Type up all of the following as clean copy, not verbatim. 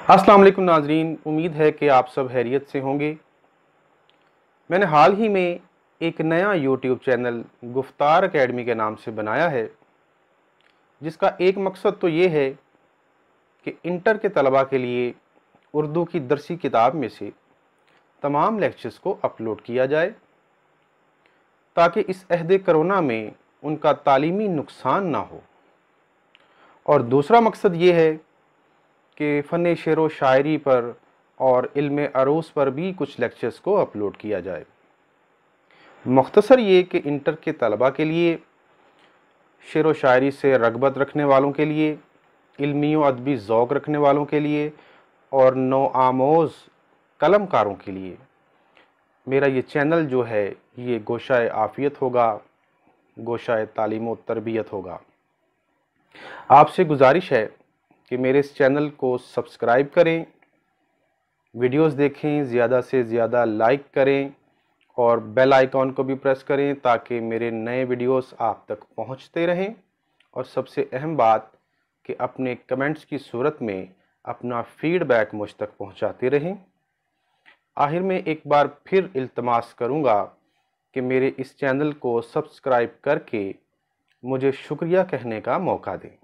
السلام علیکم ناظرین، امید ہے کہ آپ سب خیریت سے ہوں گے۔ میں نے حال ہی میں ایک نیا یوٹیوب چینل گفتار اکیڈمی کے نام سے بنایا ہے، جس کا ایک مقصد تو یہ ہے کہ انٹر کے طلباء کے لیے اردو کی درسی کتاب میں سے تمام لیکچرز کو اپلوڈ کیا جائے تاکہ اس عہد کرونا میں ان کا تعلیمی نقصان نہ ہو۔ اور دوسرا مقصد یہ ہے کہ فن شعر و شاعری پر اور علم عروض پر بھی کچھ لیکچرز کو اپلوڈ کیا جائے۔ مختصر یہ کہ انٹر کے طلباء کے لیے، شعر و شاعری سے رغبت رکھنے والوں کے لیے، علمی و ادبی ذوق رکھنے والوں کے لیے اور نو آموز قلم کاروں کے لیے میرا یہ چینل جو ہے یہ گوشہ عافیت ہوگا، گوشہ تعلیم و تربیت ہوگا۔ آپ سے گزارش ہے کہ میرے اس چینل کو سبسکرائب کریں، ویڈیوز دیکھیں، زیادہ سے زیادہ لائک کریں اور بیل آئیکن کو بھی پریس کریں تاکہ میرے نئے ویڈیوز آپ تک پہنچتے رہیں، اور سب سے اہم بات کہ اپنے کمنٹس کی صورت میں اپنا فیڈ بیک مجھ تک پہنچاتے رہیں۔ آخر میں ایک بار پھر التماس کروں گا کہ میرے اس چینل کو سبسکرائب کر کے مجھے شکریہ کہنے کا موقع دیں۔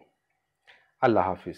اللہ حافظ۔